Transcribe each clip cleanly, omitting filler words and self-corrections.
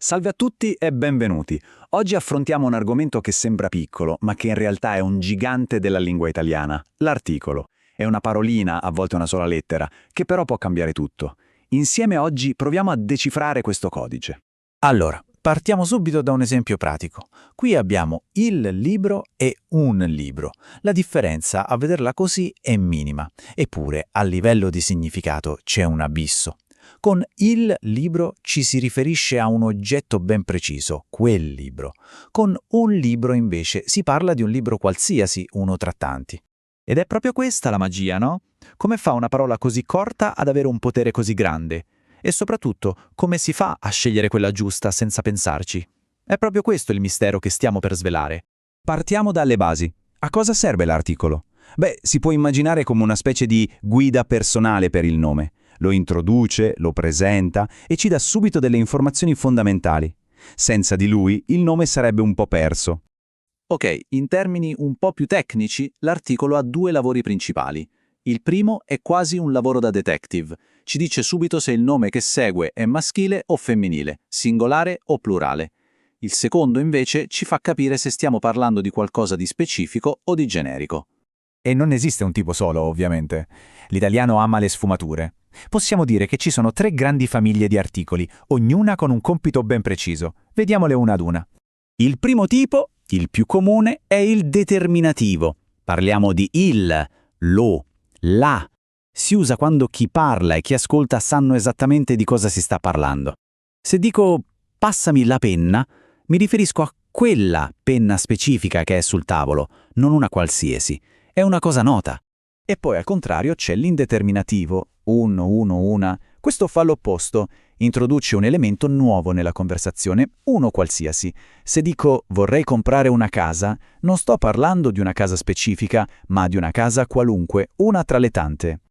Salve a tutti e benvenuti. Oggi affrontiamo un argomento che sembra piccolo, ma che in realtà è un gigante della lingua italiana, l'articolo. È una parolina, a volte una sola lettera, che però può cambiare tutto. Insieme oggi proviamo a decifrare questo codice. Allora, partiamo subito da un esempio pratico. Qui abbiamo il libro e un libro. La differenza, a vederla così, è minima. Eppure, a livello di significato, c'è un abisso. Con il libro ci si riferisce a un oggetto ben preciso, quel libro. Con un libro, invece, si parla di un libro qualsiasi, uno tra tanti. Ed è proprio questa la magia, no? Come fa una parola così corta ad avere un potere così grande? E soprattutto, come si fa a scegliere quella giusta senza pensarci? È proprio questo il mistero che stiamo per svelare. Partiamo dalle basi. A cosa serve l'articolo? Beh, si può immaginare come una specie di guida personale per il nome. Lo introduce, lo presenta e ci dà subito delle informazioni fondamentali. Senza di lui il nome sarebbe un po' perso. Ok, in termini un po' più tecnici, l'articolo ha due lavori principali. Il primo è quasi un lavoro da detective. Ci dice subito se il nome che segue è maschile o femminile, singolare o plurale. Il secondo, invece, ci fa capire se stiamo parlando di qualcosa di specifico o di generico. E non esiste un tipo solo, ovviamente. L'italiano ama le sfumature. Possiamo dire che ci sono 3 grandi famiglie di articoli, ognuna con un compito ben preciso. Vediamole una ad una. Il primo tipo, il più comune, è il determinativo. Parliamo di il, lo, la. Si usa quando chi parla e chi ascolta sanno esattamente di cosa si sta parlando. Se dico passami la penna, mi riferisco a quella penna specifica che è sul tavolo, non una qualsiasi. È una cosa nota. E poi al contrario c'è l'indeterminativo, uno, una. Questo fa l'opposto, introduce un elemento nuovo nella conversazione, uno qualsiasi. Se dico vorrei comprare una casa, non sto parlando di una casa specifica, ma di una casa qualunque, una tra le tante.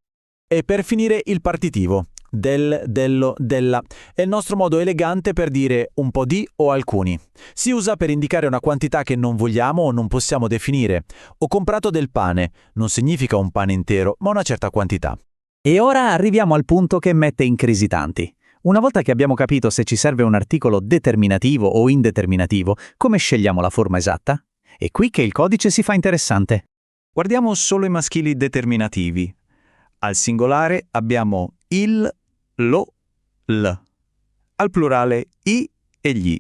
E per finire il partitivo, del, dello, della. È il nostro modo elegante per dire un po' di o alcuni. Si usa per indicare una quantità che non vogliamo o non possiamo definire. Ho comprato del pane, non significa un pane intero, ma una certa quantità. E ora arriviamo al punto che mette in crisi tanti. Una volta che abbiamo capito se ci serve un articolo determinativo o indeterminativo, come scegliamo la forma esatta? È qui che il codice si fa interessante. Guardiamo solo i maschili determinativi. Al singolare abbiamo il, lo, l. Al plurale i e gli.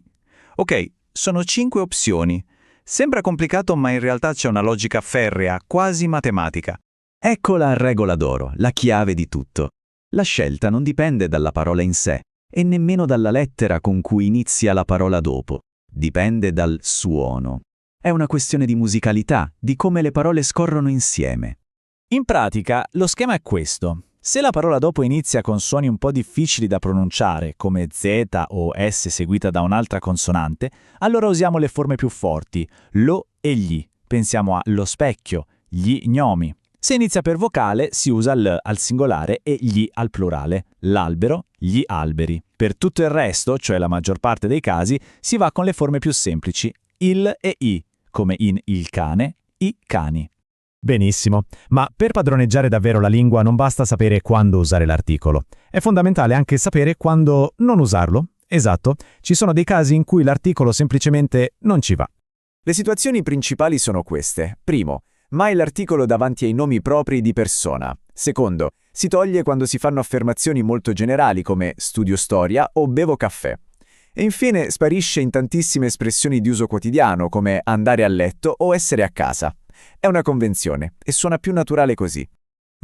Ok, sono 5 opzioni. Sembra complicato, ma in realtà c'è una logica ferrea, quasi matematica. Ecco la regola d'oro, la chiave di tutto. La scelta non dipende dalla parola in sé e nemmeno dalla lettera con cui inizia la parola dopo. Dipende dal suono. È una questione di musicalità, di come le parole scorrono insieme. In pratica, lo schema è questo. Se la parola dopo inizia con suoni un po' difficili da pronunciare, come Z o S seguita da un'altra consonante, allora usiamo le forme più forti, lo e gli. Pensiamo a lo specchio, gli gnomi. Se inizia per vocale, si usa l al singolare e gli al plurale, l'albero, gli alberi. Per tutto il resto, cioè la maggior parte dei casi, si va con le forme più semplici, il e i, come in il cane, i cani. Benissimo, ma per padroneggiare davvero la lingua non basta sapere quando usare l'articolo. È fondamentale anche sapere quando non usarlo. Esatto, ci sono dei casi in cui l'articolo semplicemente non ci va. Le situazioni principali sono queste. Primo, mai l'articolo davanti ai nomi propri di persona. Secondo, si toglie quando si fanno affermazioni molto generali come studio storia o bevo caffè. E infine sparisce in tantissime espressioni di uso quotidiano come andare a letto o essere a casa. È una convenzione e suona più naturale così.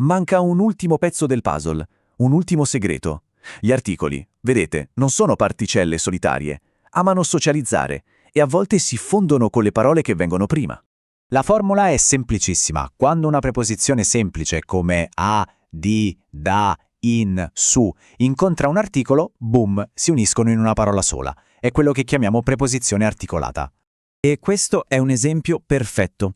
Manca un ultimo pezzo del puzzle, un ultimo segreto. Gli articoli, vedete, non sono particelle solitarie, amano socializzare e a volte si fondono con le parole che vengono prima. La formula è semplicissima. Quando una preposizione semplice come a, di, da, in, su incontra un articolo, boom, si uniscono in una parola sola. È quello che chiamiamo preposizione articolata. E questo è un esempio perfetto.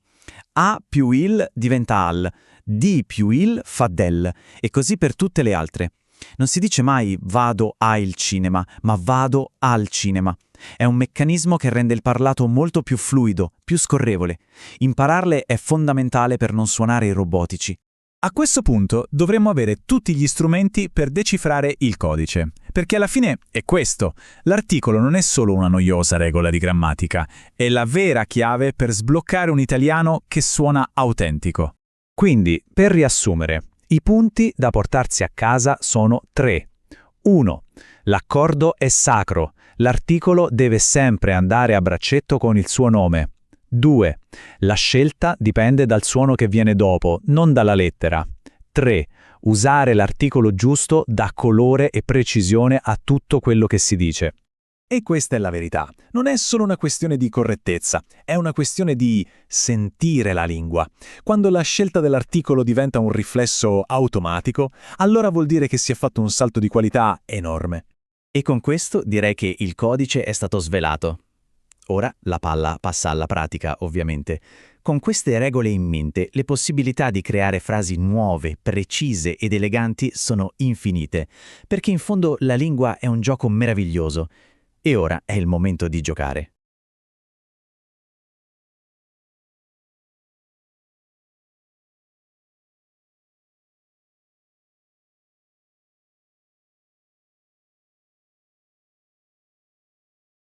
A più il diventa al, di più il fa del, e così per tutte le altre. Non si dice mai vado al cinema, ma vado al cinema. È un meccanismo che rende il parlato molto più fluido, più scorrevole. Impararle è fondamentale per non suonare robotici. A questo punto dovremmo avere tutti gli strumenti per decifrare il codice, perché alla fine è questo. L'articolo non è solo una noiosa regola di grammatica, è la vera chiave per sbloccare un italiano che suona autentico. Quindi, per riassumere, i punti da portarsi a casa sono 3. 1. L'accordo è sacro. L'articolo deve sempre andare a braccetto con il suo nome. 2. La scelta dipende dal suono che viene dopo, non dalla lettera. 3. Usare l'articolo giusto dà colore e precisione a tutto quello che si dice. E questa è la verità. Non è solo una questione di correttezza, è una questione di sentire la lingua. Quando la scelta dell'articolo diventa un riflesso automatico, allora vuol dire che si è fatto un salto di qualità enorme. E con questo direi che il codice è stato svelato. Ora la palla passa alla pratica, ovviamente. Con queste regole in mente, le possibilità di creare frasi nuove, precise ed eleganti sono infinite, perché in fondo la lingua è un gioco meraviglioso. E ora è il momento di giocare.